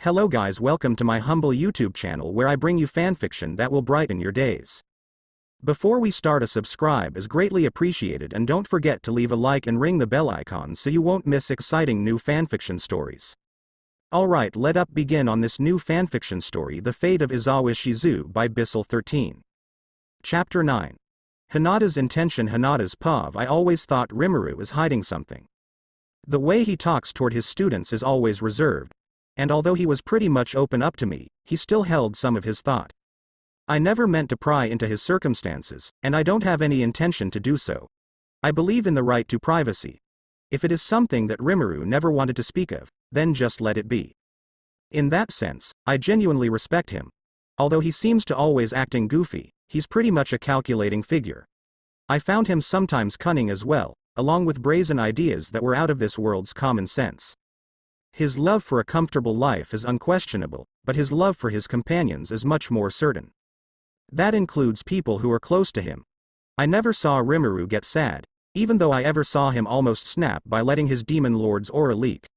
Hello guys, welcome to my humble YouTube channel where I bring you fanfiction that will brighten your days. Before we start, a subscribe is greatly appreciated, and don't forget to leave a like and ring the bell icon so you won't miss exciting new fanfiction stories. Alright, let us begin on this new fanfiction story, The Fate of Izawa Shizue by Bisel13. Chapter 9. Hinata's intention. Hinata's POV. I always thought Rimuru is hiding something. The way he talks toward his students is always reserved, and although he was pretty much open up to me, he still held some of his thought. I never meant to pry into his circumstances, and I don't have any intention to do so. I believe in the right to privacy. If it is something that Rimuru never wanted to speak of, then just let it be. In that sense, I genuinely respect him. Although he seems to always acting goofy, he's pretty much a calculating figure. I found him sometimes cunning as well, along with brazen ideas that were out of this world's common sense. His love for a comfortable life is unquestionable, but his love for his companions is much more certain. That includes people who are close to him. I never saw Rimuru get sad, even though I ever saw him almost snap by letting his demon lord's aura leak.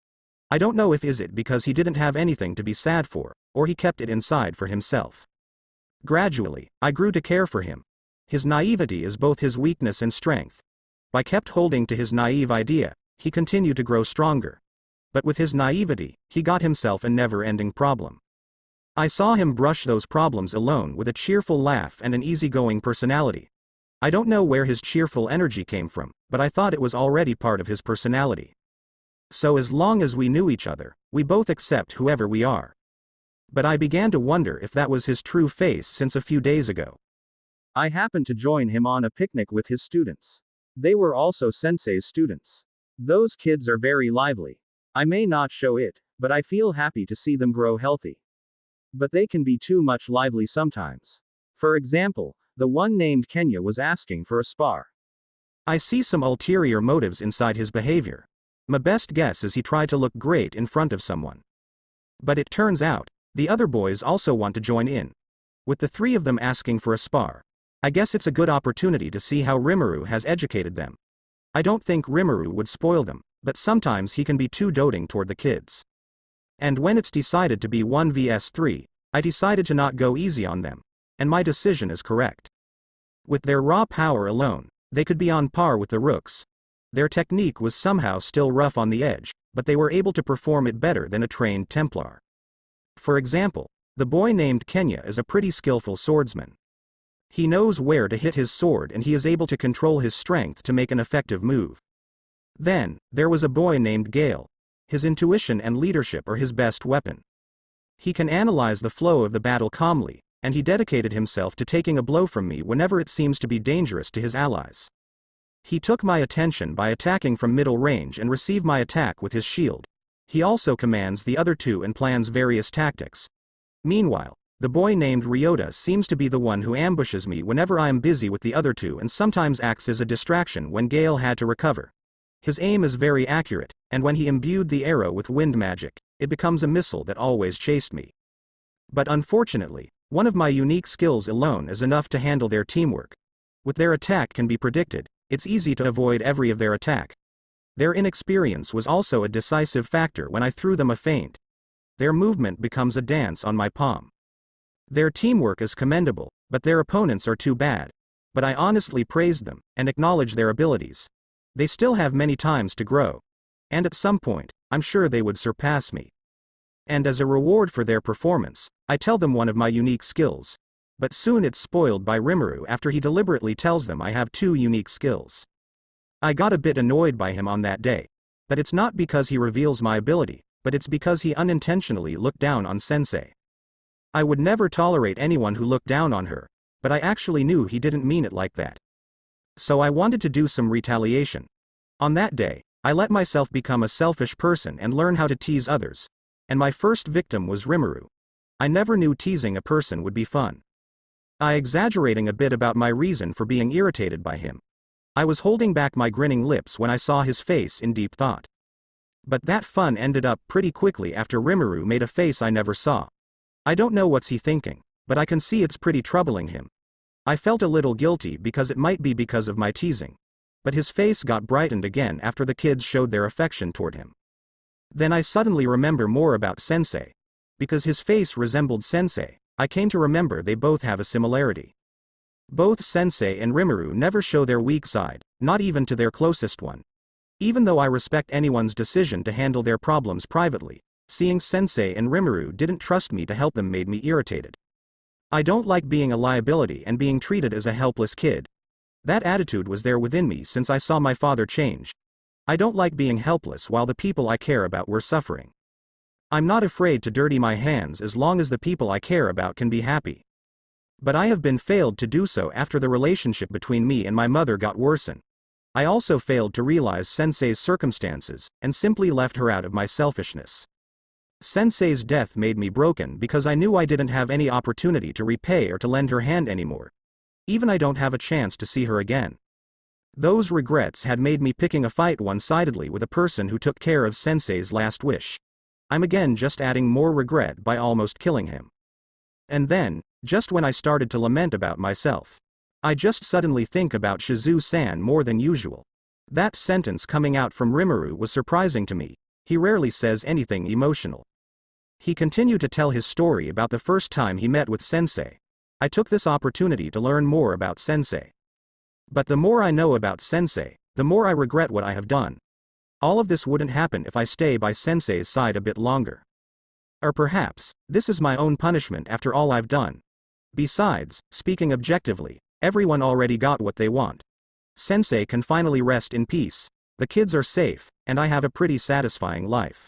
I don't know if is it because he didn't have anything to be sad for, or he kept it inside for himself. Gradually, I grew to care for him. His naivety is both his weakness and strength. By kept holding to his naive idea, he continued to grow stronger. But with his naivety, he got himself a never-ending problem. I saw him brush those problems alone with a cheerful laugh and an easygoing personality. I don't know where his cheerful energy came from, but I thought it was already part of his personality. So as long as we knew each other, we both accept whoever we are. But I began to wonder if that was his true face, since a few days ago I happened to join him on a picnic with his students. They were also sensei's students. Those kids are very lively. I may not show it, but I feel happy to see them grow healthy. But they can be too much lively sometimes. For example, the one named Kenya was asking for a spar. I see some ulterior motives inside his behavior. My best guess is he tried to look great in front of someone. But it turns out, the other boys also want to join in. With the three of them asking for a spar, I guess it's a good opportunity to see how Rimuru has educated them. I don't think Rimuru would spoil them, but sometimes he can be too doting toward the kids. And when it's decided to be 1 vs 3, I decided to not go easy on them, and my decision is correct. With their raw power alone, they could be on par with the Rooks. Their technique was somehow still rough on the edge, but they were able to perform it better than a trained Templar. For example, the boy named Kenya is a pretty skillful swordsman. He knows where to hit his sword, and he is able to control his strength to make an effective move. Then, there was a boy named Gale. His intuition and leadership are his best weapon. He can analyze the flow of the battle calmly, and he dedicated himself to taking a blow from me whenever it seems to be dangerous to his allies. He took my attention by attacking from middle range and received my attack with his shield. He also commands the other two and plans various tactics. Meanwhile, the boy named Ryota seems to be the one who ambushes me whenever I am busy with the other two, and sometimes acts as a distraction when Gale had to recover. His aim is very accurate, and when he imbued the arrow with wind magic, it becomes a missile that always chased me. But unfortunately, one of my unique skills alone is enough to handle their teamwork. With their attack can be predicted, it's easy to avoid every of their attack. Their inexperience was also a decisive factor when I threw them a feint. Their movement becomes a dance on my palm. Their teamwork is commendable, but their opponents are too bad. But I honestly praised them, and acknowledge their abilities. They still have many times to grow. And at some point, I'm sure they would surpass me. And as a reward for their performance, I tell them one of my unique skills. But soon it's spoiled by Rimuru after he deliberately tells them I have 2 unique skills. I got a bit annoyed by him on that day. But it's not because he reveals my ability, but it's because he unintentionally looked down on Sensei. I would never tolerate anyone who looked down on her, but I actually knew he didn't mean it like that. So I wanted to do some retaliation. On that day, I let myself become a selfish person and learn how to tease others. And my first victim was Rimuru. I never knew teasing a person would be fun. I exaggerating a bit about my reason for being irritated by him. I was holding back my grinning lips when I saw his face in deep thought. But that fun ended up pretty quickly after Rimuru made a face I never saw. I don't know what's he thinking, but I can see it's pretty troubling him. I felt a little guilty because it might be because of my teasing. But his face got brightened again after the kids showed their affection toward him. Then I suddenly remember more about Sensei. Because his face resembled Sensei, I came to remember they both have a similarity. Both Sensei and Rimuru never show their weak side, not even to their closest one. Even though I respect anyone's decision to handle their problems privately, seeing Sensei and Rimuru didn't trust me to help them made me irritated. I don't like being a liability and being treated as a helpless kid. That attitude was there within me since I saw my father change. I don't like being helpless while the people I care about were suffering. I'm not afraid to dirty my hands as long as the people I care about can be happy. But I have been failed to do so after the relationship between me and my mother got worsened. I also failed to realize Sensei's circumstances, and simply left her out of my selfishness. Sensei's death made me broken because I knew I didn't have any opportunity to repay or to lend her hand anymore. Even I don't have a chance to see her again. Those regrets had made me picking a fight one-sidedly with a person who took care of Sensei's last wish. I'm again just adding more regret by almost killing him. And then, just when I started to lament about myself, I just suddenly think about Shizue-san more than usual. That sentence coming out from Rimuru was surprising to me. He rarely says anything emotional. He continued to tell his story about the first time he met with Sensei. I took this opportunity to learn more about Sensei. But the more I know about Sensei, the more I regret what I have done. All of this wouldn't happen if I stay by Sensei's side a bit longer. Or perhaps, this is my own punishment after all I've done. Besides, speaking objectively, everyone already got what they want. Sensei can finally rest in peace, the kids are safe, and I have a pretty satisfying life.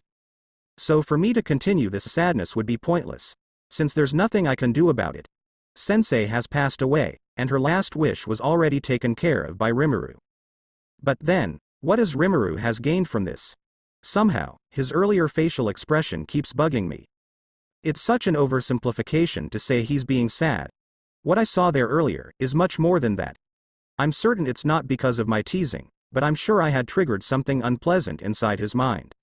So for me to continue this sadness would be pointless, since there's nothing I can do about it. Sensei has passed away, and her last wish was already taken care of by Rimuru. But then, what has Rimuru has gained from this? Somehow, his earlier facial expression keeps bugging me. It's such an oversimplification to say he's being sad. What I saw there earlier is much more than that. I'm certain it's not because of my teasing, but I'm sure I had triggered something unpleasant inside his mind.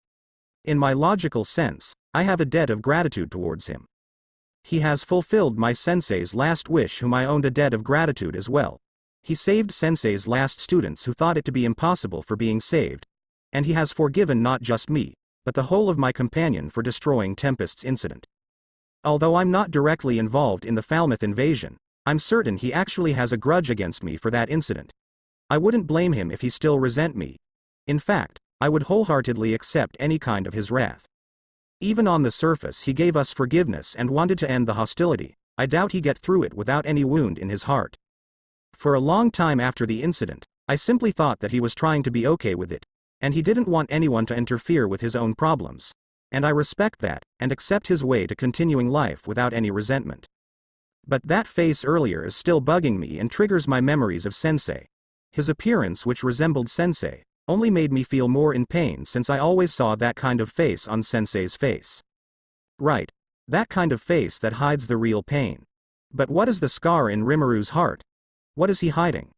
In my logical sense, I have a debt of gratitude towards him. He has fulfilled my sensei's last wish, whom I owed a debt of gratitude as well. He saved Sensei's last students who thought it to be impossible for being saved. And he has forgiven not just me, but the whole of my companion for destroying Tempest's incident. Although I'm not directly involved in the Falmouth invasion, I'm certain he actually has a grudge against me for that incident. I wouldn't blame him if he still resent me. In fact, I would wholeheartedly accept any kind of his wrath. Even on the surface he gave us forgiveness and wanted to end the hostility. I doubt he get through it without any wound in his heart. For a long time after the incident, I simply thought that he was trying to be okay with it, and he didn't want anyone to interfere with his own problems. And I respect that, and accept his way to continuing life without any resentment. But that face earlier is still bugging me and triggers my memories of Sensei. His appearance, which resembled Sensei, only made me feel more in pain since I always saw that kind of face on Sensei's face. Right. That kind of face that hides the real pain. But what is the scar in Rimuru's heart? What is he hiding?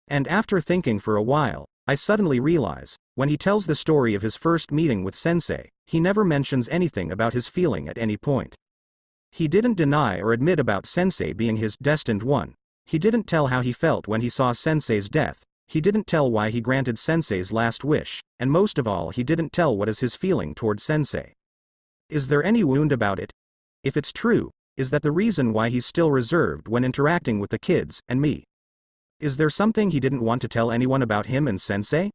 And after thinking for a while, I suddenly realize, when he tells the story of his first meeting with Sensei, he never mentions anything about his feeling at any point. He didn't deny or admit about Sensei being his destined one. He didn't tell how he felt when he saw Sensei's death. He didn't tell why he granted Sensei's last wish, and most of all he didn't tell what is his feeling toward Sensei. Is there any wound about it? If it's true, is that the reason why he's still reserved when interacting with the kids and me? Is there something he didn't want to tell anyone about him and Sensei?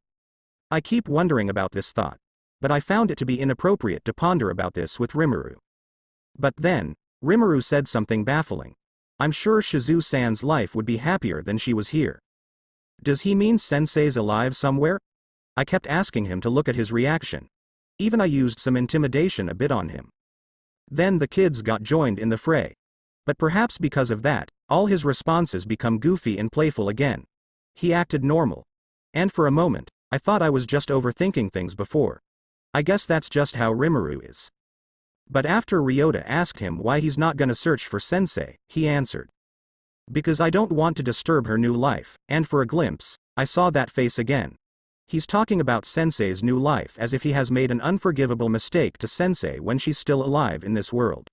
I keep wondering about this thought, but I found it to be inappropriate to ponder about this with Rimuru. But then, Rimuru said something baffling. I'm sure Shizue-san's life would be happier than she was here. Does he mean Sensei's alive somewhere? I kept asking him to look at his reaction. Even I used some intimidation a bit on him. Then the kids got joined in the fray. But perhaps because of that, all his responses become goofy and playful again. He acted normal. And for a moment, I thought I was just overthinking things before. I guess that's just how Rimuru is. But after Ryota asked him why he's not gonna search for Sensei, he answered. Because I don't want to disturb her new life, and for a glimpse, I saw that face again. He's talking about Sensei's new life as if he has made an unforgivable mistake to Sensei when she's still alive in this world.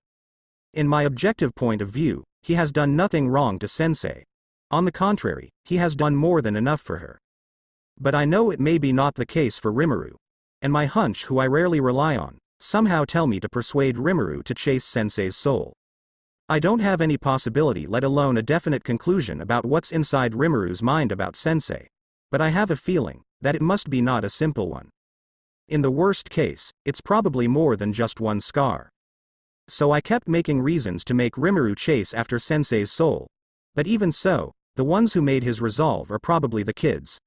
In my objective point of view, he has done nothing wrong to Sensei. On the contrary, he has done more than enough for her. But I know it may be not the case for Rimuru. And my hunch, who I rarely rely on, somehow tell me to persuade Rimuru to chase Sensei's soul. I don't have any possibility, let alone a definite conclusion about what's inside Rimuru's mind about Sensei, but I have a feeling that it must be not a simple one. In the worst case, it's probably more than just one scar. So I kept making reasons to make Rimuru chase after Sensei's soul, but even so, the ones who made his resolve are probably the kids.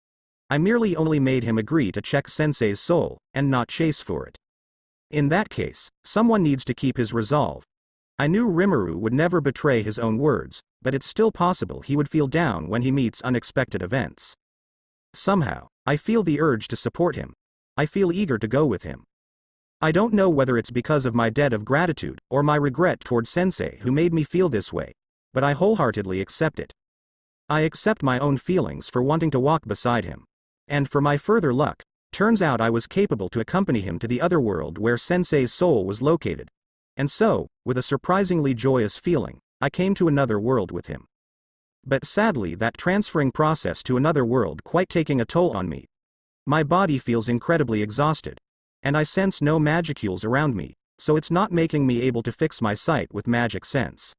I merely only made him agree to check Sensei's soul, and not chase for it. In that case, someone needs to keep his resolve. I knew Rimuru would never betray his own words, but it's still possible he would feel down when he meets unexpected events. Somehow, I feel the urge to support him. I feel eager to go with him. I don't know whether it's because of my debt of gratitude, or my regret toward Sensei who made me feel this way, but I wholeheartedly accept it. I accept my own feelings for wanting to walk beside him. And for my further luck, turns out I was capable to accompany him to the other world where Sensei's soul was located. And so, with a surprisingly joyous feeling, I came to another world with him. But sadly, that transferring process to another world quite taking a toll on me. My body feels incredibly exhausted, and I sense no magicules around me, so it's not making me able to fix my sight with magic sense.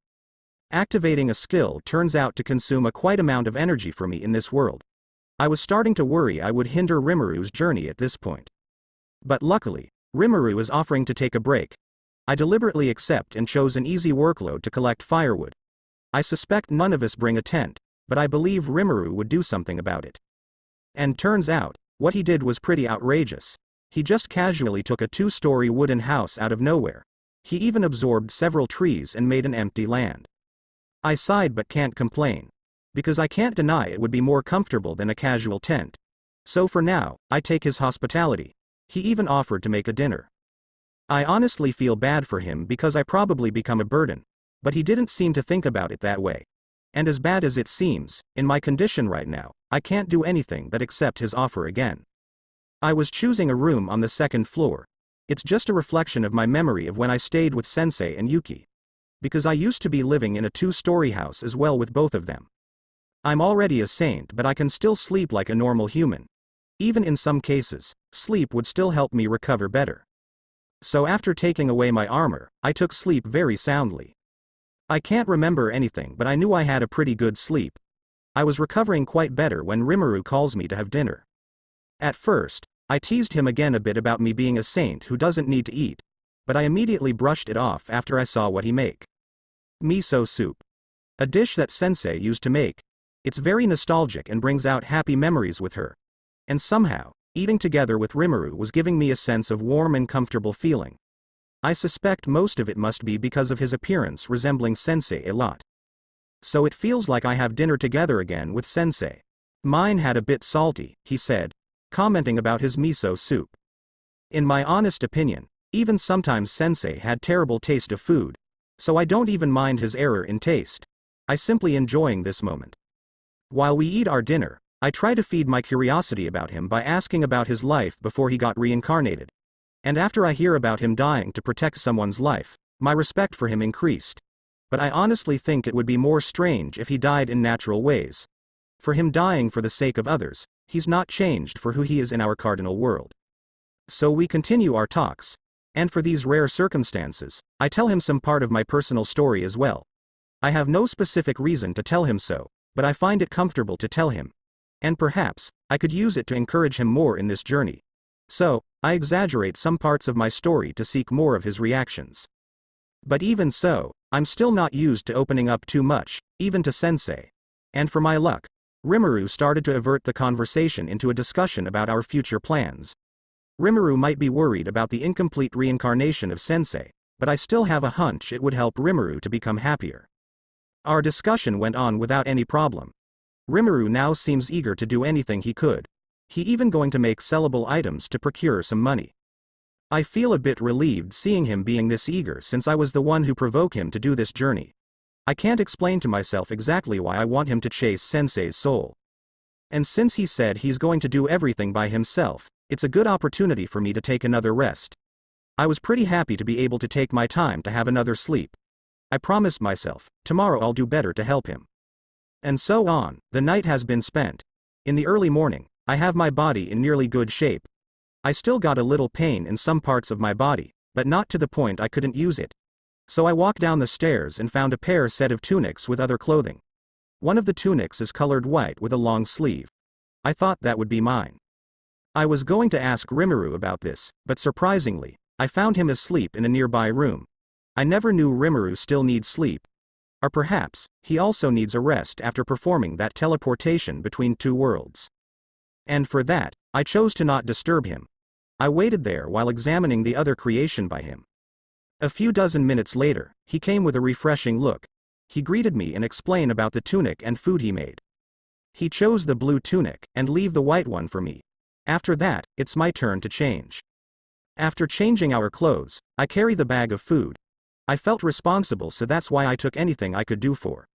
Activating a skill turns out to consume a quite amount of energy for me in this world. I was starting to worry I would hinder Rimuru's journey at this point. But luckily, Rimuru is offering to take a break. I deliberately accept and chose an easy workload to collect firewood. I suspect none of us bring a tent, but I believe Rimuru would do something about it. And turns out, what he did was pretty outrageous. He just casually took a 2-story wooden house out of nowhere. He even absorbed several trees and made an empty land. I sighed but can't complain, because I can't deny it would be more comfortable than a casual tent. So for now, I take his hospitality. He even offered to make a dinner. I honestly feel bad for him because I probably become a burden, but he didn't seem to think about it that way. And as bad as it seems, in my condition right now, I can't do anything but accept his offer again. I was choosing a room on the 2nd floor. It's just a reflection of my memory of when I stayed with Sensei and Yuki. Because I used to be living in a 2-story house as well with both of them. I'm already a saint, but I can still sleep like a normal human. Even in some cases, sleep would still help me recover better. So after taking away my armor, I took sleep very soundly. I can't remember anything, but I knew I had a pretty good sleep. I was recovering quite better when Rimuru calls me to have dinner. At first, I teased him again a bit about me being a saint who doesn't need to eat, but I immediately brushed it off after I saw what he make. Miso soup. A dish that Sensei used to make. It's very nostalgic and brings out happy memories with her. And somehow, eating together with Rimuru was giving me a sense of warm and comfortable feeling. I suspect most of it must be because of his appearance resembling Sensei a lot. So it feels like I have dinner together again with Sensei. Mine had a bit salty, he said, commenting about his miso soup. In my honest opinion, even sometimes Sensei had terrible taste of food, so I don't even mind his error in taste. I simply enjoying this moment. While we eat our dinner, I try to feed my curiosity about him by asking about his life before he got reincarnated. And after I hear about him dying to protect someone's life, my respect for him increased. But I honestly think it would be more strange if he died in natural ways. For him dying for the sake of others, he's not changed for who he is in our cardinal world. So we continue our talks. And for these rare circumstances, I tell him some part of my personal story as well. I have no specific reason to tell him so, but I find it comfortable to tell him. And perhaps, I could use it to encourage him more in this journey. So, I exaggerate some parts of my story to seek more of his reactions. But even so, I'm still not used to opening up too much, even to Sensei. And for my luck, Rimuru started to avert the conversation into a discussion about our future plans. Rimuru might be worried about the incomplete reincarnation of Sensei, but I still have a hunch it would help Rimuru to become happier. Our discussion went on without any problem. Rimuru now seems eager to do anything he could. He even going to make sellable items to procure some money. I feel a bit relieved seeing him being this eager since I was the one who provoked him to do this journey. I can't explain to myself exactly why I want him to chase Sensei's soul. And since he said he's going to do everything by himself, it's a good opportunity for me to take another rest. I was pretty happy to be able to take my time to have another sleep. I promised myself, tomorrow I'll do better to help him. And so on, the night has been spent. In the early morning, I have my body in nearly good shape. I still got a little pain in some parts of my body, but not to the point I couldn't use it. So I walked down the stairs and found a set of tunics with other clothing. One of the tunics is colored white with a long sleeve. I thought that would be mine. I was going to ask Rimuru about this, but surprisingly, I found him asleep in a nearby room. I never knew Rimuru still needs sleep. Or perhaps, he also needs a rest after performing that teleportation between two worlds. And for that, I chose to not disturb him. I waited there while examining the other creation by him. A few dozen minutes later, he came with a refreshing look. He greeted me and explained about the tunic and food he made. He chose the blue tunic and leave the white one for me. After that, it's my turn to change. After changing our clothes, I carry the bag of food. I felt responsible, so that's why I took anything I could do for.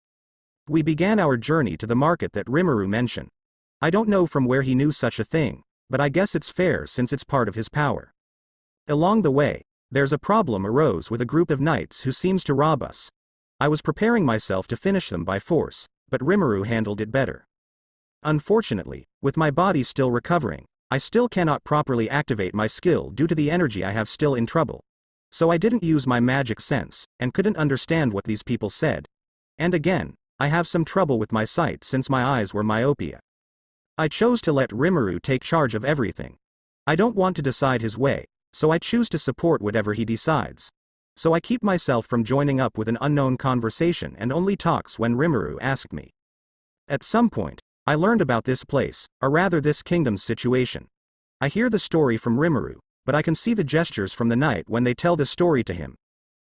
We began our journey to the market that Rimuru mentioned. I don't know from where he knew such a thing, but I guess it's fair since it's part of his power. Along the way, there's a problem arose with a group of knights who seems to rob us. I was preparing myself to finish them by force, but Rimuru handled it better. Unfortunately, with my body still recovering, I still cannot properly activate my skill due to the energy I have still in trouble. So I didn't use my magic sense, and couldn't understand what these people said. And again, I have some trouble with my sight since my eyes were myopia. I chose to let Rimuru take charge of everything. I don't want to decide his way, so I choose to support whatever he decides. So I keep myself from joining up with an unknown conversation and only talks when Rimuru asked me. At some point, I learned about this place, or rather this kingdom's situation. I hear the story from Rimuru, but I can see the gestures from the knight when they tell the story to him.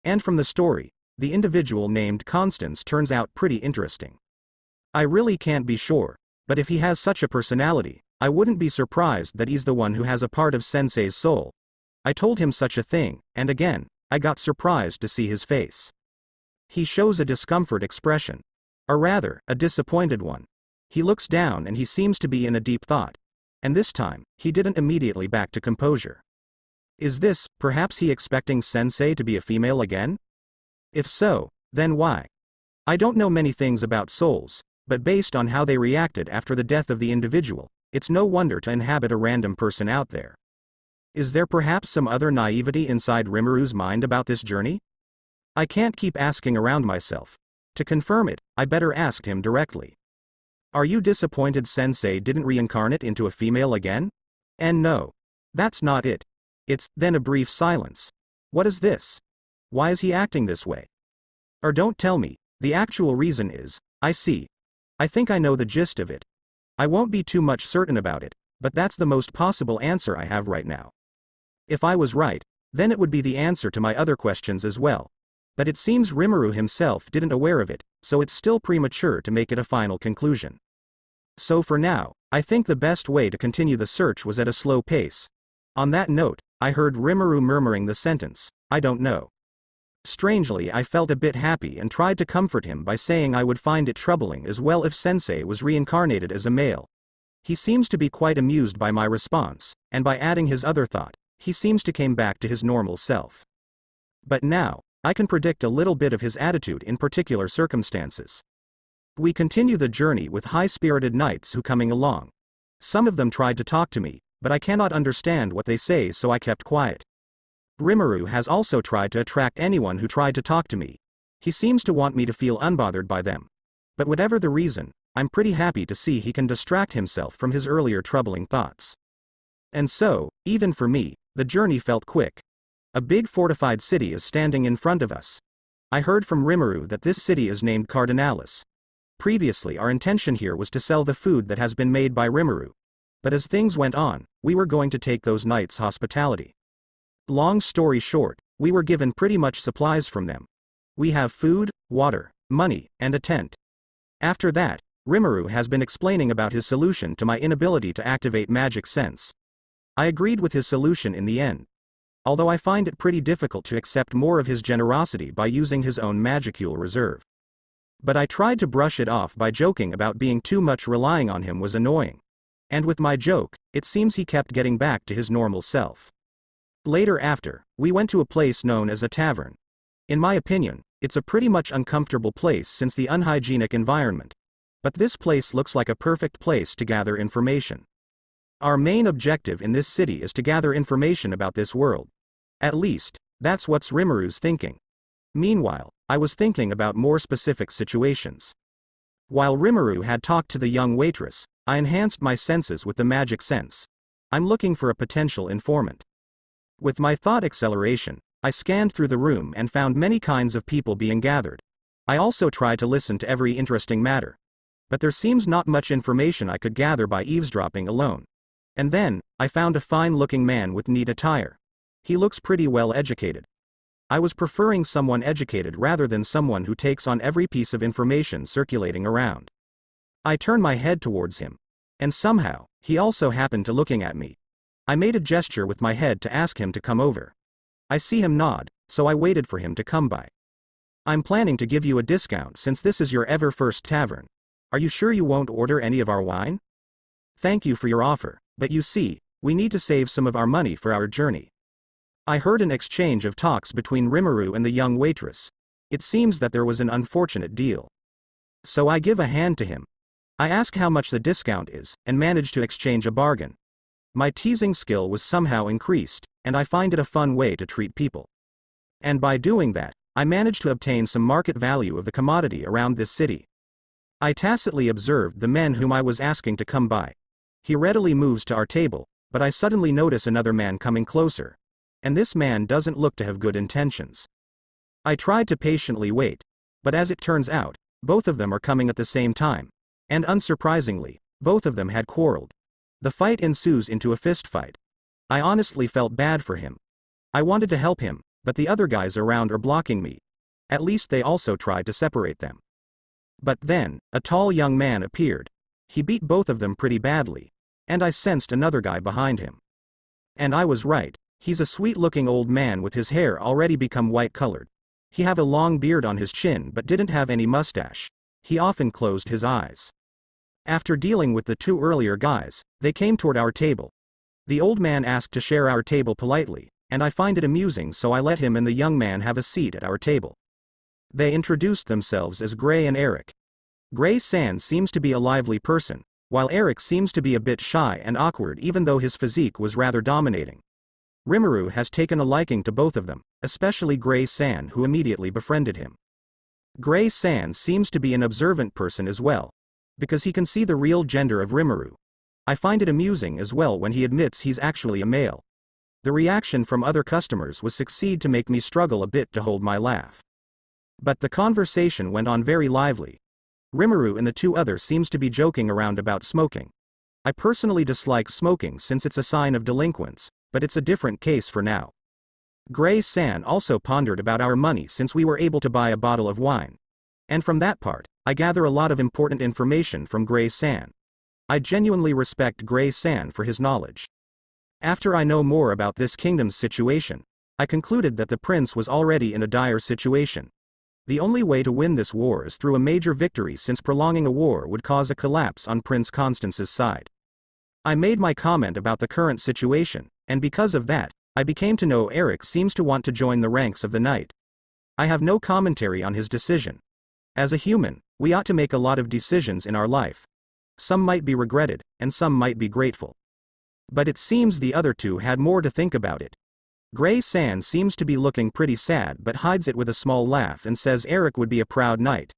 And from the story, the individual named Constance turns out pretty interesting. I really can't be sure, but if he has such a personality, I wouldn't be surprised that he's the one who has a part of Sensei's soul. I told him such a thing, and again, I got surprised to see his face. He shows a discomfort expression. Or rather, a disappointed one. He looks down and he seems to be in a deep thought. And this time, he didn't immediately back to composure. Is this, perhaps he expecting Sensei to be a female again? If so, then why? I don't know many things about souls, but based on how they reacted after the death of the individual, it's no wonder to inhabit a random person out there. Is there perhaps some other naivety inside Rimuru's mind about this journey? I can't keep asking around myself. To confirm it, I better ask him directly. Are you disappointed Sensei didn't reincarnate into a female again? And no. That's not it. It's, then a brief silence. What is this? Why is he acting this way? Or don't tell me, the actual reason is, I see. I think I know the gist of it. I won't be too much certain about it, but that's the most possible answer I have right now. If I was right, then it would be the answer to my other questions as well. But it seems Rimuru himself didn't aware of it, so it's still premature to make it a final conclusion. So for now, I think the best way to continue the search was at a slow pace. On that note, I heard Rimuru murmuring the sentence, I don't know. Strangely, I felt a bit happy and tried to comfort him by saying I would find it troubling as well if Sensei was reincarnated as a male. He seems to be quite amused by my response, and by adding his other thought, he seems to came back to his normal self. But now, I can predict a little bit of his attitude in particular circumstances. We continue the journey with high-spirited knights who coming along. Some of them tried to talk to me, but I cannot understand what they say, so I kept quiet. Rimuru has also tried to attract anyone who tried to talk to me. He seems to want me to feel unbothered by them. But whatever the reason, I'm pretty happy to see he can distract himself from his earlier troubling thoughts. And so, even for me, the journey felt quick. A big fortified city is standing in front of us. I heard from Rimuru that this city is named Cardinalis. Previously our intention here was to sell the food that has been made by Rimuru. But as things went on, we were going to take those knights' hospitality. Long story short, we were given pretty much supplies from them. We have food, water, money, and a tent. After that, Rimuru has been explaining about his solution to my inability to activate magic sense. I agreed with his solution in the end. Although I find it pretty difficult to accept more of his generosity by using his own magicule reserve. But I tried to brush it off by joking about being too much relying on him was annoying. And with my joke, it seems he kept getting back to his normal self. Later after, we went to a place known as a tavern. In my opinion, it's a pretty much uncomfortable place since the unhygienic environment. But this place looks like a perfect place to gather information. Our main objective in this city is to gather information about this world. At least, That's what's Rimaru's thinking. Meanwhile, I was thinking about more specific situations. While Rimaru had talked to the young waitress, I enhanced my senses with the magic sense. I'm looking for a potential informant. With my thought acceleration, I scanned through the room and found many kinds of people being gathered. I also tried to listen to every interesting matter. But there seems not much information I could gather by eavesdropping alone. And then, I found a fine-looking man with neat attire. He looks pretty well educated. I was preferring someone educated rather than someone who takes on every piece of information circulating around. I turned my head towards him. And somehow, he also happened to looking at me. I made a gesture with my head to ask him to come over. I see him nod, so I waited for him to come by. I'm planning to give you a discount since this is your ever first tavern. Are you sure you won't order any of our wine? Thank you for your offer, but you see, we need to save some of our money for our journey. I heard an exchange of talks between Rimaru and the young waitress. It seems that there was an unfortunate deal. So I give a hand to him. I ask how much the discount is, and manage to exchange a bargain. My teasing skill was somehow increased, and I find it a fun way to treat people. And by doing that, I managed to obtain some market value of the commodity around this city. I tacitly observed the men whom I was asking to come by. He readily moves to our table, but I suddenly notice another man coming closer. And this man doesn't look to have good intentions. I tried to patiently wait, but as it turns out, both of them are coming at the same time. And unsurprisingly, both of them had quarreled. The fight ensues into a fist fight. I honestly felt bad for him. I wanted to help him, but the other guys around are blocking me. At least they also tried to separate them. But then, a tall young man appeared. He beat both of them pretty badly. And I sensed another guy behind him. And I was right. He's a sweet-looking old man with his hair already become white-colored. He have a long beard on his chin but didn't have any mustache. He often closed his eyes. After dealing with the two earlier guys, they came toward our table. The old man asked to share our table politely, and I find it amusing, so I let him and the young man have a seat at our table. They introduced themselves as Gray and Eric. Gray-san seems to be a lively person, while Eric seems to be a bit shy and awkward even though his physique was rather dominating. Rimaru has taken a liking to both of them, especially Gray-san, who immediately befriended him. Gray-san seems to be an observant person as well, because he can see the real gender of Rimaru. I find it amusing as well when he admits he's actually a male. The reaction from other customers was succeed to make me struggle a bit to hold my laugh. But the conversation went on very lively. Rimaru and the two others seems to be joking around about smoking. I personally dislike smoking since it's a sign of delinquence, but it's a different case for now. Gray-san also pondered about our money since we were able to buy a bottle of wine. And from that part, I gather a lot of important information from Gray-san. I genuinely respect Gray-san for his knowledge. After I know more about this kingdom's situation, I concluded that the prince was already in a dire situation. The only way to win this war is through a major victory, since prolonging a war would cause a collapse on Prince Constance's side. I made my comment about the current situation, and because of that, I became to know Eric seems to want to join the ranks of the knight. I have no commentary on his decision. As a human, we ought to make a lot of decisions in our life. Some might be regretted, and some might be grateful. But it seems the other two had more to think about it. Gray-san seems to be looking pretty sad but hides it with a small laugh and says Eric would be a proud knight.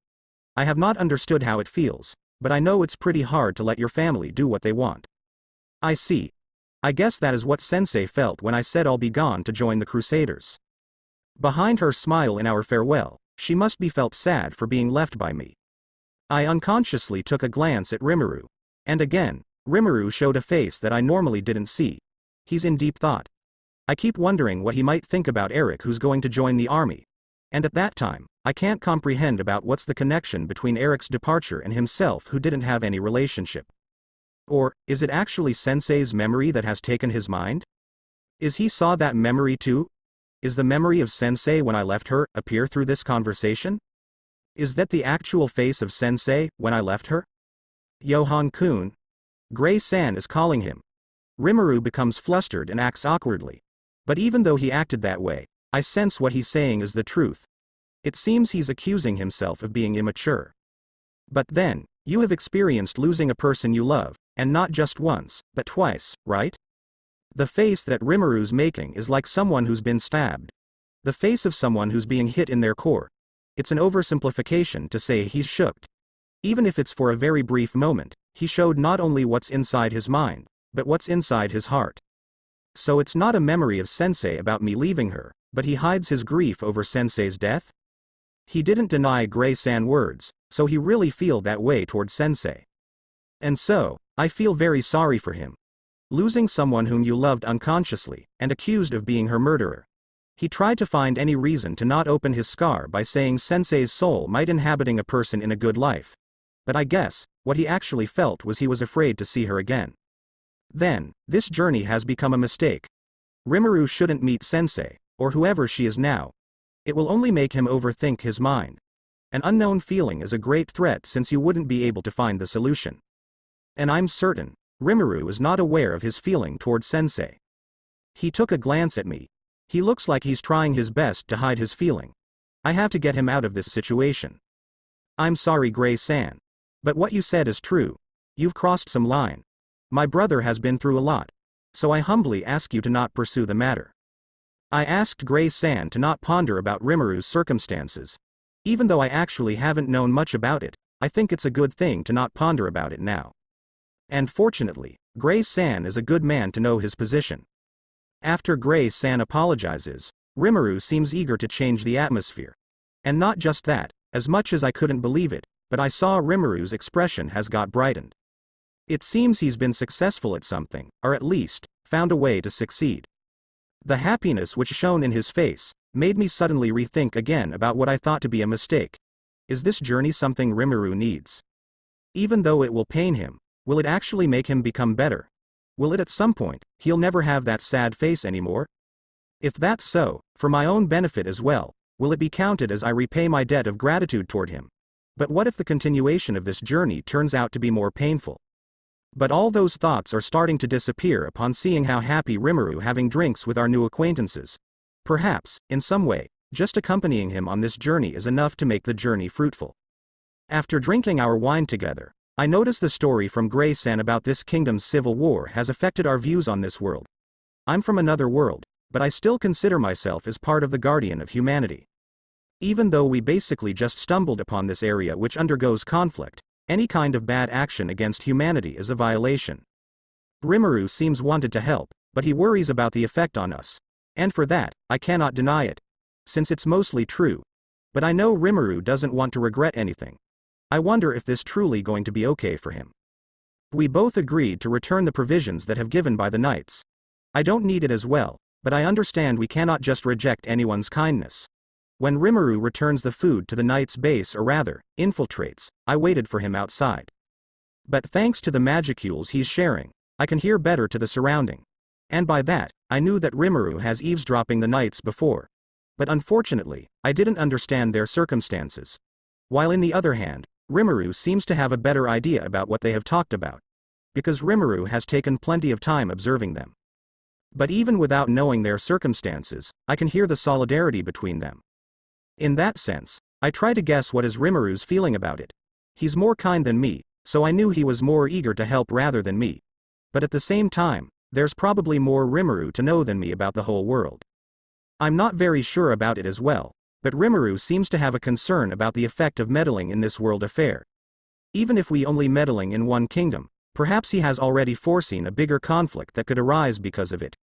I have not understood how it feels, but I know it's pretty hard to let your family do what they want. I see. I guess that is what Sensei felt when I said I'll be gone to join the Crusaders. Behind her smile in our farewell, she must be felt sad for being left by me. I unconsciously took a glance at Rimaru. And again, Rimaru showed a face that I normally didn't see. He's in deep thought. I keep wondering what he might think about Eric, who's going to join the army. And at that time, I can't comprehend about what's the connection between Eric's departure and himself, who didn't have any relationship. Or, is it actually Sensei's memory that has taken his mind? Is he saw that memory too? Is the memory of Sensei when I left her appear through this conversation? Is that the actual face of Sensei when I left her? Johan-kun? Gray-san is calling him. Rimaru becomes flustered and acts awkwardly. But even though he acted that way, I sense what he's saying is the truth. It seems he's accusing himself of being immature. But then, you have experienced losing a person you love, and not just once, but twice, right? The face that Rimaru's making is like someone who's been stabbed. The face of someone who's being hit in their core. It's an oversimplification to say he's shook. Even if it's for a very brief moment, he showed not only what's inside his mind, but what's inside his heart. So it's not a memory of Sensei about me leaving her, but he hides his grief over Sensei's death? He didn't deny Gray-san words, so he really feel that way toward Sensei. And so, I feel very sorry for him. Losing someone whom you loved unconsciously, and accused of being her murderer. He tried to find any reason to not open his scar by saying Sensei's soul might inhabiting a person in a good life. But I guess, what he actually felt was he was afraid to see her again. Then, this journey has become a mistake. Rimuru shouldn't meet Sensei, or whoever she is now. It will only make him overthink his mind. An unknown feeling is a great threat since you wouldn't be able to find the solution. And I'm certain, Rimuru is not aware of his feeling toward Sensei. He took a glance at me. He looks like he's trying his best to hide his feeling. I have to get him out of this situation. I'm sorry, Gray-san. But what you said is true. You've crossed some line. My brother has been through a lot. So I humbly ask you to not pursue the matter. I asked Gray-san to not ponder about Rimuru's circumstances. Even though I actually haven't known much about it, I think it's a good thing to not ponder about it now. And fortunately, Gray-san is a good man to know his position. After Gray-san apologizes, Rimuru seems eager to change the atmosphere. And not just that, as much as I couldn't believe it, but I saw Rimuru's expression has got brightened. It seems he's been successful at something, or at least, found a way to succeed. The happiness which shone in his face, made me suddenly rethink again about what I thought to be a mistake. Is this journey something Rimuru needs? Even though it will pain him, will it actually make him become better? Will it at some point, he'll never have that sad face anymore? If that's so, for my own benefit as well, will it be counted as I repay my debt of gratitude toward him? But what if the continuation of this journey turns out to be more painful? But all those thoughts are starting to disappear upon seeing how happy Rimuru having drinks with our new acquaintances. Perhaps, in some way, just accompanying him on this journey is enough to make the journey fruitful. After drinking our wine together, I notice the story from Gray-san about this kingdom's civil war has affected our views on this world. I'm from another world, but I still consider myself as part of the guardian of humanity. Even though we basically just stumbled upon this area which undergoes conflict, any kind of bad action against humanity is a violation. Rimuru seems wanted to help, but he worries about the effect on us. And for that, I cannot deny it. Since it's mostly true. But I know Rimuru doesn't want to regret anything. I wonder if this truly going to be okay for him. We both agreed to return the provisions that have given by the knights. I don't need it as well, but I understand we cannot just reject anyone's kindness. When Rimuru returns the food to the knight's base, or rather, infiltrates, I waited for him outside. But thanks to the magicules he's sharing, I can hear better to the surrounding. And by that, I knew that Rimuru has eavesdropping the knights before. But unfortunately, I didn't understand their circumstances. While in the other hand, Rimuru seems to have a better idea about what they have talked about. Because Rimuru has taken plenty of time observing them. But even without knowing their circumstances, I can hear the solidarity between them. In that sense, I try to guess what is Rimuru's feeling about it. He's more kind than me, so I knew he was more eager to help rather than me. But at the same time, there's probably more Rimuru to know than me about the whole world. I'm not very sure about it as well, but Rimuru seems to have a concern about the effect of meddling in this world affair. Even if we only meddling in one kingdom, perhaps he has already foreseen a bigger conflict that could arise because of it.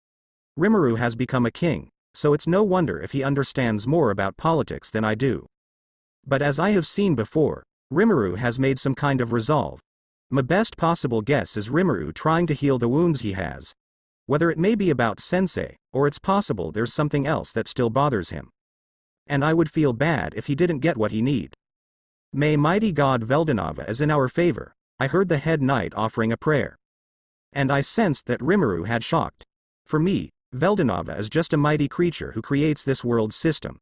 Rimuru has become a king, so it's no wonder if he understands more about politics than I do. But as I have seen before, Rimuru has made some kind of resolve. My best possible guess is Rimuru trying to heal the wounds he has. Whether it may be about Sensei, or it's possible there's something else that still bothers him. And I would feel bad if he didn't get what he need. May mighty God Veldanava is in our favor, I heard the head knight offering a prayer. And I sensed that Rimuru had shocked. For me, Veldanava is just a mighty creature who creates this world's system.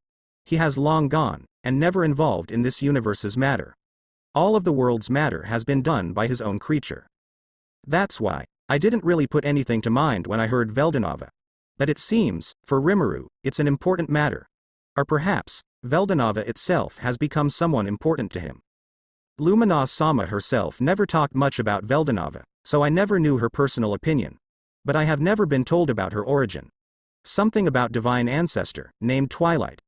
He has long gone, and never involved in this universe's matter. All of the world's matter has been done by his own creature. That's why, I didn't really put anything to mind when I heard Veldanava. But it seems, for Rimuru, it's an important matter. Or perhaps, Veldanava itself has become someone important to him. Lumina-sama herself never talked much about Veldanava, so I never knew her personal opinion. But I have never been told about her origin. Something about divine ancestor, named Twilight.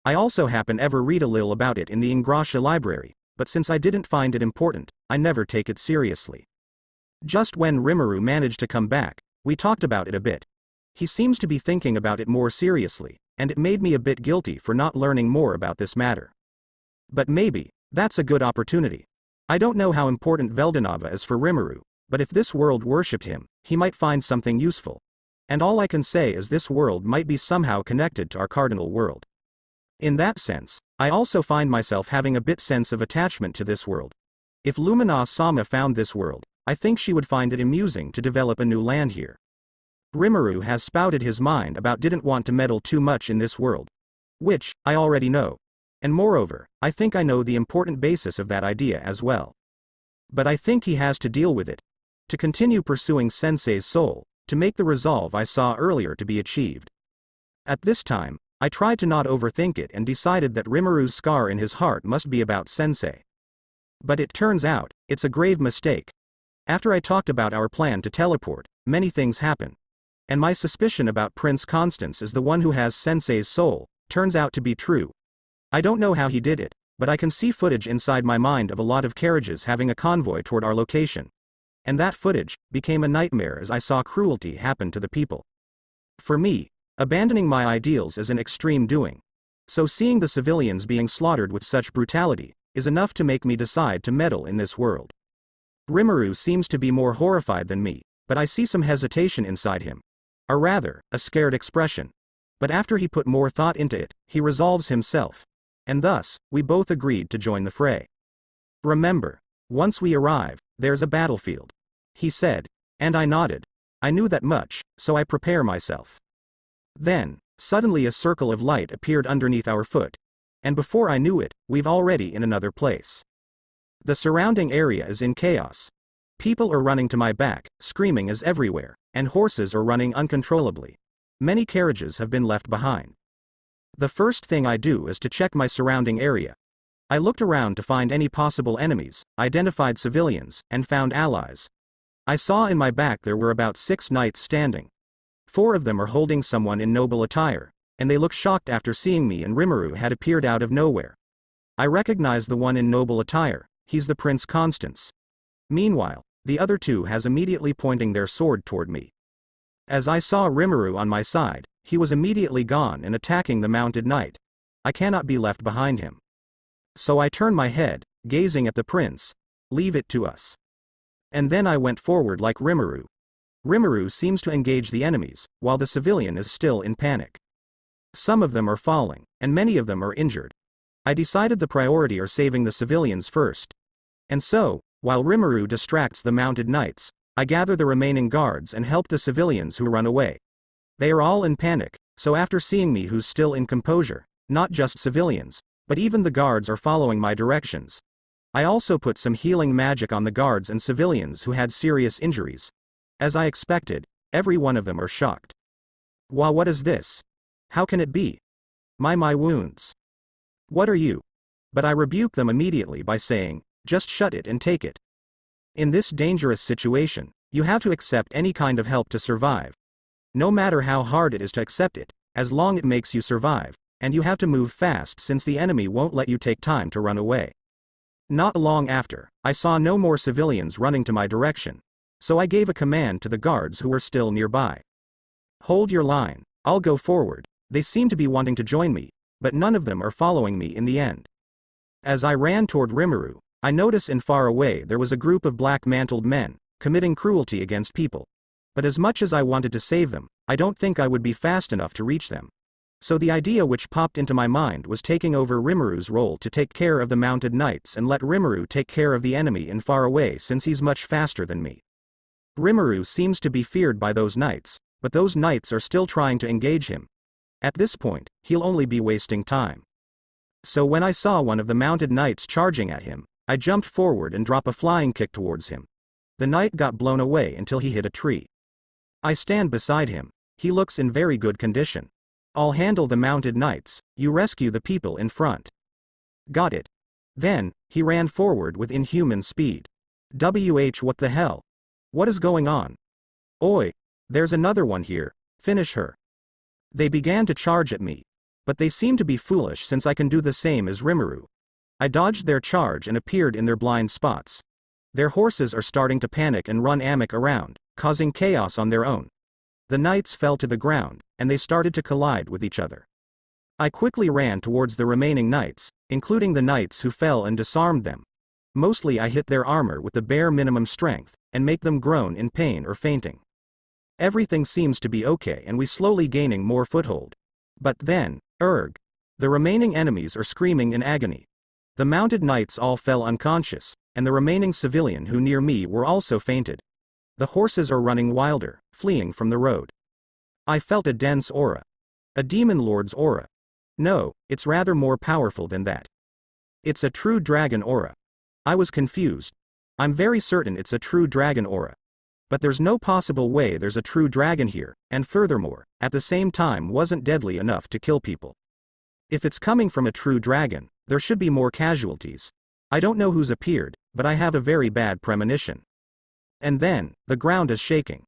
I also happen ever read a little about it in the Ingrasha library, but since I didn't find it important, I never take it seriously. Just when Rimuru managed to come back, we talked about it a bit. He seems to be thinking about it more seriously, and it made me a bit guilty for not learning more about this matter. But maybe, that's a good opportunity. I don't know how important Veldanava is for Rimuru, but if this world worshipped him, he might find something useful. And all I can say is this world might be somehow connected to our cardinal world. In that sense, I also find myself having a bit sense of attachment to this world. If Lumina Sama found this world, I think she would find it amusing to develop a new land here. Rimuru has spouted his mind about didn't want to meddle too much in this world. Which, I already know. And moreover, I think I know the important basis of that idea as well. But I think he has to deal with it. To continue pursuing Sensei's soul, to make the resolve I saw earlier to be achieved. At this time, I tried to not overthink it and decided that Rimuru's scar in his heart must be about Sensei. But it turns out, it's a grave mistake. After I talked about our plan to teleport, many things happen. And my suspicion about Prince Constance is the one who has Sensei's soul, turns out to be true. I don't know how he did it, but I can see footage inside my mind of a lot of carriages having a convoy toward our location. And that footage became a nightmare as I saw cruelty happen to the people. For me, abandoning my ideals is an extreme doing. So seeing the civilians being slaughtered with such brutality is enough to make me decide to meddle in this world. Rimuru seems to be more horrified than me, but I see some hesitation inside him. Or rather, a scared expression. But after he put more thought into it, he resolves himself. And thus, we both agreed to join the fray. Remember, once we arrive, there's a battlefield. He said, and I nodded. I knew that much, so I prepare myself. Then, suddenly a circle of light appeared underneath our foot. And before I knew it, we've already in another place. The surrounding area is in chaos. People are running to my back, screaming as everywhere, and horses are running uncontrollably. Many carriages have been left behind. The first thing I do is to check my surrounding area. I looked around to find any possible enemies, identified civilians, and found allies. I saw in my back there were about 6 knights standing. 4 of them are holding someone in noble attire, and they look shocked after seeing me, and Rimuru had appeared out of nowhere. I recognize the one in noble attire, he's the Prince Constance. Meanwhile, the other 2 has immediately pointing their sword toward me. As I saw Rimuru on my side, he was immediately gone and attacking the mounted knight. I cannot be left behind him. So I turn my head, gazing at the prince. Leave it to us. And then I went forward like Rimuru. Rimuru seems to engage the enemies, while the civilian is still in panic. Some of them are falling, and many of them are injured. I decided the priority are saving the civilians first. And so, while Rimuru distracts the mounted knights, I gather the remaining guards and help the civilians who run away. They are all in panic, so after seeing me who's still in composure, not just civilians, but even the guards are following my directions. I also put some healing magic on the guards and civilians who had serious injuries. As I expected, every one of them are shocked. Wow, what is this? How can it be? My wounds. What are you? But I rebuke them immediately by saying, just shut it and take it. In this dangerous situation, you have to accept any kind of help to survive. No matter how hard it is to accept it, as long as it makes you survive, and you have to move fast since the enemy won't let you take time to run away. Not long after, I saw no more civilians running to my direction, so I gave a command to the guards who were still nearby. Hold your line, I'll go forward. They seem to be wanting to join me, but none of them are following me in the end. As I ran toward Rimuru, I noticed in far away there was a group of black-mantled men, committing cruelty against people. But as much as I wanted to save them, I don't think I would be fast enough to reach them. So the idea which popped into my mind was taking over Rimuru's role to take care of the mounted knights and let Rimuru take care of the enemy in far away since he's much faster than me. Rimuru seems to be feared by those knights, but those knights are still trying to engage him. At this point, he'll only be wasting time. So when I saw one of the mounted knights charging at him, I jumped forward and dropped a flying kick towards him. The knight got blown away until he hit a tree. I stand beside him. He looks in very good condition. I'll handle the mounted knights, you rescue the people in front. Got it. Then, he ran forward with inhuman speed. What the hell? What is going on? Oi, there's another one here, finish her. They began to charge at me. But they seem to be foolish since I can do the same as Rimuru. I dodged their charge and appeared in their blind spots. Their horses are starting to panic and run amok around, causing chaos on their own. The knights fell to the ground, and they started to collide with each other. I quickly ran towards the remaining knights, including the knights who fell, and disarmed them. Mostly I hit their armor with the bare minimum strength, and make them groan in pain or fainting. Everything seems to be okay and we slowly gaining more foothold. But then, the remaining enemies are screaming in agony. The mounted knights all fell unconscious, and the remaining civilian who near me were also fainted. The horses are running wilder, fleeing from the road. I felt a dense aura. A demon lord's aura. No, it's rather more powerful than that. It's a true dragon aura. I was confused. I'm very certain it's a true dragon aura. But there's no possible way there's a true dragon here, and furthermore, at the same time wasn't deadly enough to kill people. If it's coming from a true dragon, there should be more casualties. I don't know who's appeared, but I have a very bad premonition. And then, the ground is shaking.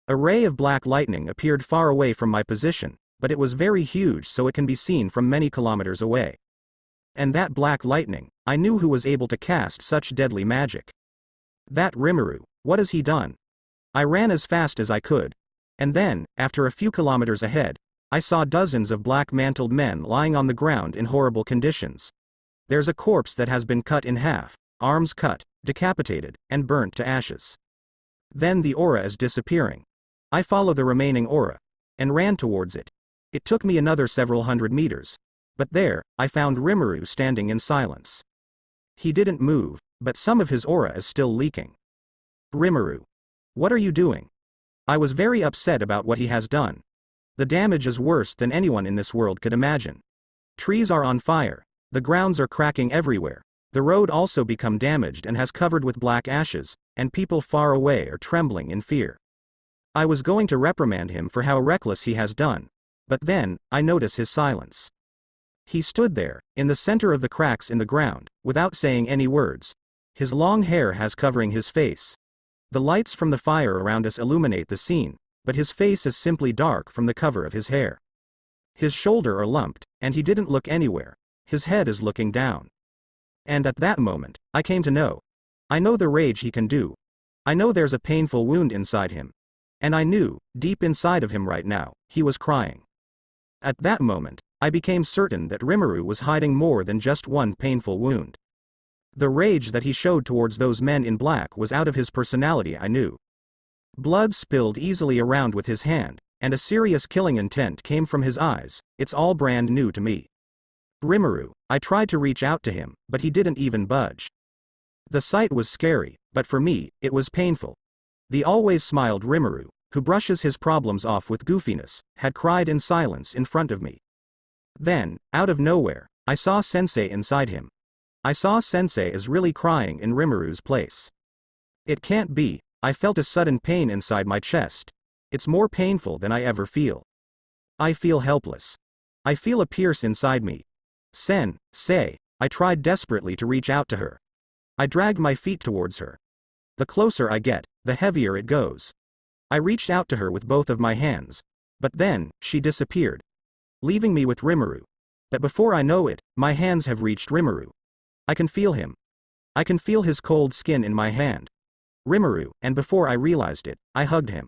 A ray of black lightning appeared far away from my position, but it was very huge so it can be seen from many kilometers away. And that black lightning, I knew who was able to cast such deadly magic. That Rimuru, what has he done? I ran as fast as I could. And then, after a few kilometers ahead, I saw dozens of black-mantled men lying on the ground in horrible conditions. There's a corpse that has been cut in half, arms cut, decapitated, and burnt to ashes. Then the aura is disappearing. I follow the remaining aura, and ran towards it. It took me another several hundred meters. But there, I found Rimuru standing in silence. He didn't move, but some of his aura is still leaking. Rimuru. What are you doing? I was very upset about what he has done. The damage is worse than anyone in this world could imagine. Trees are on fire, the grounds are cracking everywhere, the road also become damaged and has covered with black ashes, and people far away are trembling in fear. I was going to reprimand him for how reckless he has done, but then, I notice his silence. He stood there, in the center of the cracks in the ground, without saying any words. His long hair has covering his face. The lights from the fire around us illuminate the scene, but his face is simply dark from the cover of his hair. His shoulders are lumped, and he didn't look anywhere. His head is looking down. And at that moment, I came to know. I know the rage he can do. I know there's a painful wound inside him. And I knew, deep inside of him right now, he was crying. At that moment, I became certain that Rimuru was hiding more than just one painful wound. The rage that he showed towards those men in black was out of his personality, I knew. Blood spilled easily around with his hand, and a serious killing intent came from his eyes. It's all brand new to me. Rimuru, I tried to reach out to him, but he didn't even budge. The sight was scary, but for me, it was painful. The always smiled Rimuru, who brushes his problems off with goofiness, had cried in silence in front of me. Then, out of nowhere, I saw Sensei inside him. I saw Sensei is really crying in Rimuru's place. It can't be. I felt a sudden pain inside my chest. It's more painful than I ever feel. I feel helpless. I feel a pierce inside me. Sensei, I tried desperately to reach out to her. I dragged my feet towards her. The closer I get, the heavier it goes. I reached out to her with both of my hands. But then, she disappeared, leaving me with Rimuru. But before I know it, my hands have reached Rimuru. I can feel him. I can feel his cold skin in my hand. Rimuru, and before I realized it, I hugged him.